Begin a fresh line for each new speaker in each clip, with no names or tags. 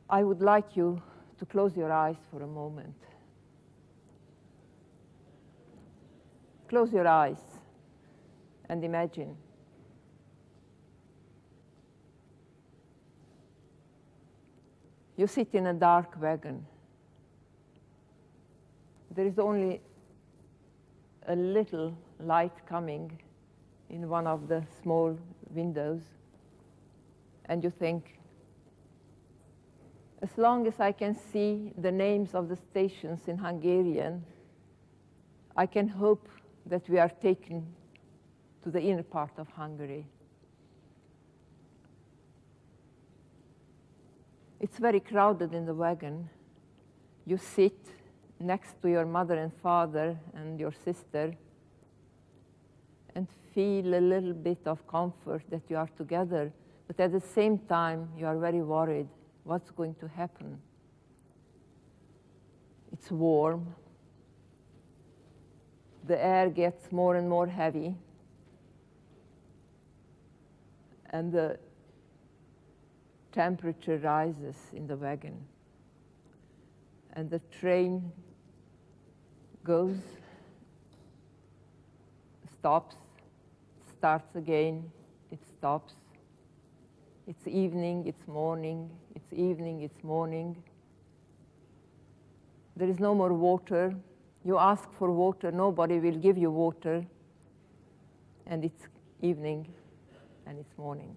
I would like you to close your eyes for a moment. Close your eyes and imagine. You sit in a dark wagon. There is only a little light coming in one of the small windows. And you think, as long as I can see the names of the stations in Hungarian, I can hope that we are taken to the inner part of Hungary. It's very crowded in the wagon. You sit next to your mother and father and your sister and feel a little bit of comfort that you are together, but at the same time you are very worried what's going to happen. It's warm. The air gets more and more heavy, and the temperature rises in the wagon. And the train goes, stops, starts again, it stops. It's evening, it's morning, it's evening, it's morning. There is no more water. You ask for water, nobody will give you water. And it's evening and it's morning.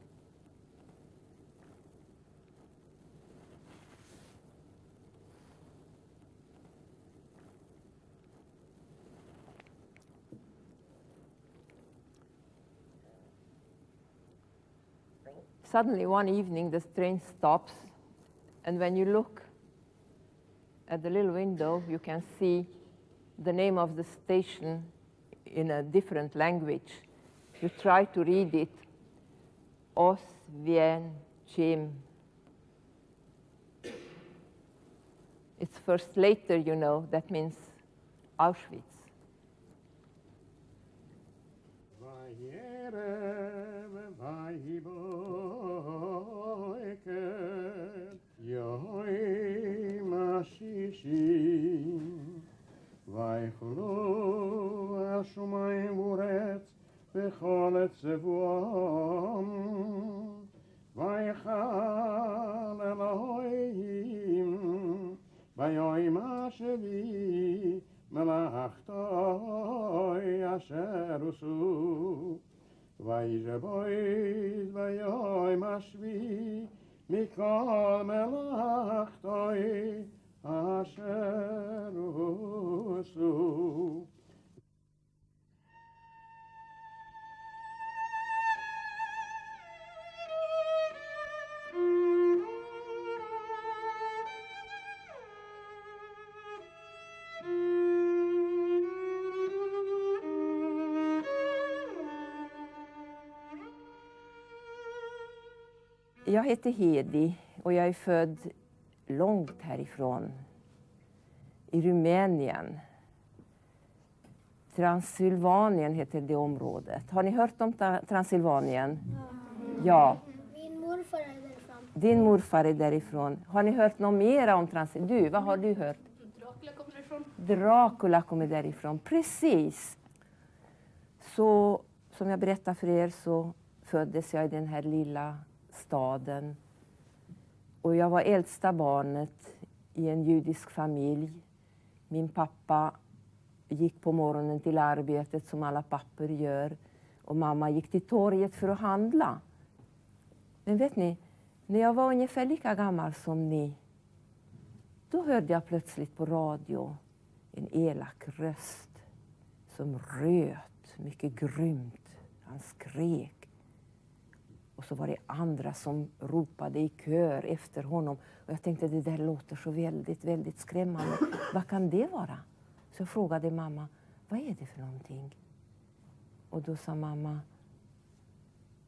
Suddenly one evening the train stops, and when you look at the little window, you can see the name of the station in a different language. You try to read it, Oswiecim. It's first later, you know, that means Auschwitz.
ויכלו השמיים ורץ וכל צבאם ויכל אלוהים ביום השביעי מלאכתו אשר עשו וישבויד ביום השביעי מכל מלאכתו אשר עשו.
Jag heter Hedi och jag är född långt härifrån, i Rumänien. Transylvanien heter det området. Har ni hört om Transylvanien? Ja.
Min morfar är därifrån.
Din morfar är därifrån. Har ni hört något mer om Transylvanien? Du, vad har du hört?
Dracula kommer därifrån.
Dracula kommer därifrån, precis. Så som jag berättade för er så föddes jag i den här lilla staden. Och jag var äldsta barnet i en judisk familj. Min pappa gick på morgonen till arbetet som alla pappor gör. Och mamma gick till torget för att handla. Men vet ni, när jag var ungefär lika gammal som ni, då hörde jag plötsligt på radio en elak röst som röt mycket grymt. Han skrek. Och så var det andra som ropade i kör efter honom. Och jag tänkte, det där låter så väldigt, väldigt skrämmande. Vad kan det vara? Så jag frågade mamma, vad är det för någonting? Och då sa mamma,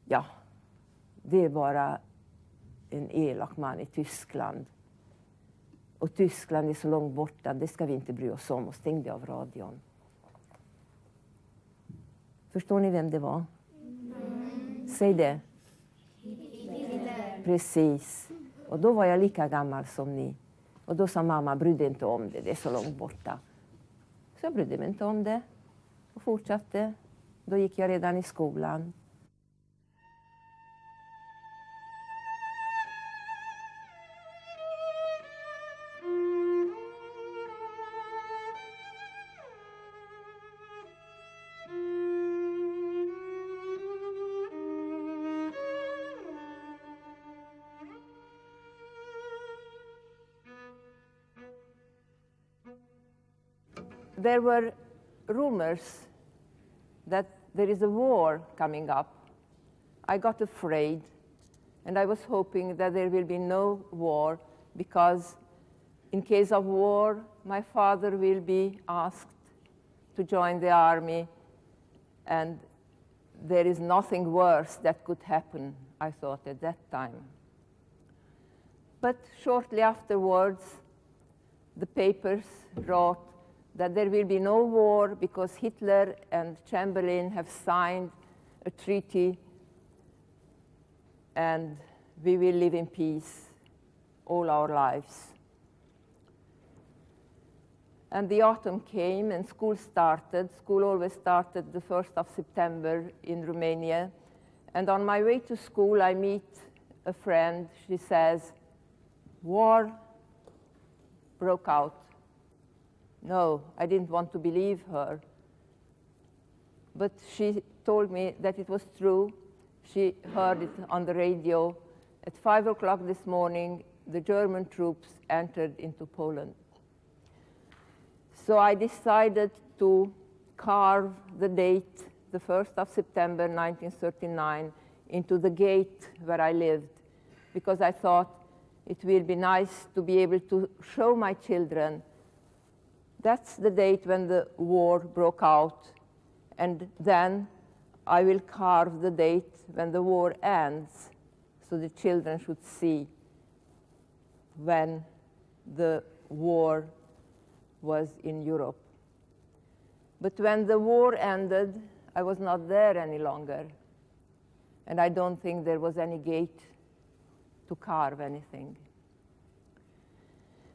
ja, det är bara en elak man i Tyskland. Och Tyskland är så långt borta, det ska vi inte bry oss om. Och stängde av radion. Förstår ni vem det var? Säg det. Precis. Och då var jag lika gammal som ni. Och då sa mamma, bry dig inte om det, det är så långt borta. Så jag brydde mig inte om det och fortsatte. Då gick jag redan i skolan. There were rumors that there is a war coming up. I got afraid, and I was hoping that there will be no war, because in case of war, my father will be asked to join the army, and there is nothing worse that could happen, I thought at that time. But shortly afterwards, the papers wrote that there will be no war because Hitler and Chamberlain have signed a treaty and we will live in peace all our lives. And the autumn came and school started. School always started the 1st of September in Romania. And on my way to school, I meet a friend. She says, war broke out. No, I didn't want to believe her. But she told me that it was true. She heard it on the radio. At 5 o'clock this morning, the German troops entered into Poland. So I decided to carve the date, the 1st of September 1939, into the gate where I lived, because I thought it will be nice to be able to show my children that's the date when the war broke out, and then I will carve the date when the war ends, so the children should see when the war was in Europe. But when the war ended, I was not there any longer, and I don't think there was any gate to carve anything.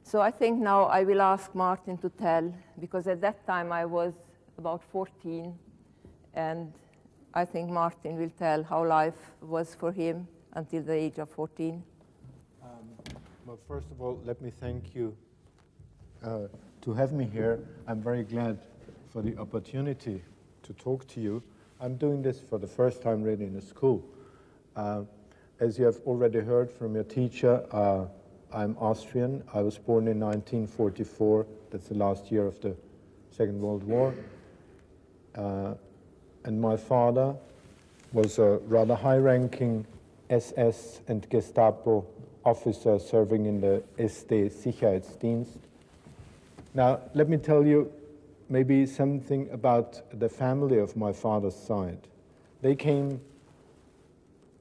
So I think now I will ask Martin to tell, because at that time I was about 14, and I think Martin will tell how life was for him until the age of 14.
Well, first of all, let me thank you to have me here. I'm very glad for the opportunity to talk to you. I'm doing this for the first time really in a school. As you have already heard from your teacher, I'm Austrian. I was born in 1944. That's the last year of the Second World War. And my father was a rather high-ranking SS and Gestapo officer serving in the SD Sicherheitsdienst. Now, let me tell you maybe something about the family of my father's side. They came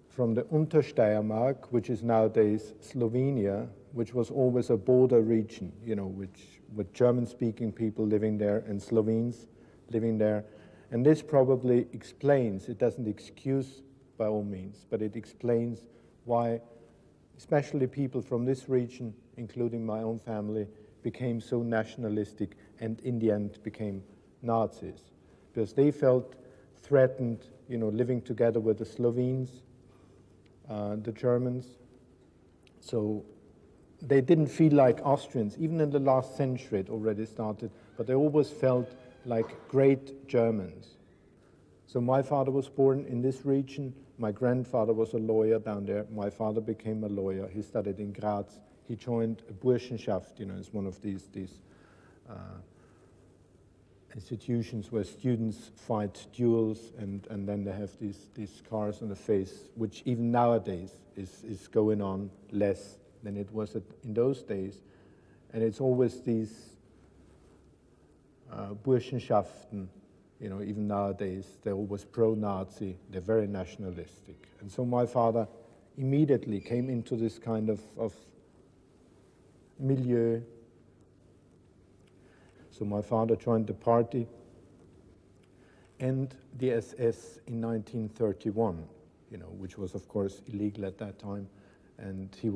from the Untersteiermark, which is nowadays Slovenia, which was always a border region, you know, with German-speaking people living there and Slovenes living there. And this probably explains, it doesn't excuse by all means, but it explains why especially people from this region, including my own family, became so nationalistic and in the end became Nazis. Because they felt threatened, you know, living together with the Slovenes, the Germans. So they didn't feel like Austrians. Even in the last century it already started, but they always felt like great Germans. So my father was born in this region. My grandfather was a lawyer down there. My father became a lawyer. He studied in Graz. He joined a Burschenschaft, you know, it's one of these institutions where students fight duels and then they have these scars on the face, which even nowadays is going on less than it was in those days. And it's always these Burschenschaften, you know, even nowadays, they're always pro-Nazi, they're very nationalistic. And so my father immediately came into this kind of milieu. So my father joined the party and the SS in 1931, you know, which was of course illegal at that time, and he was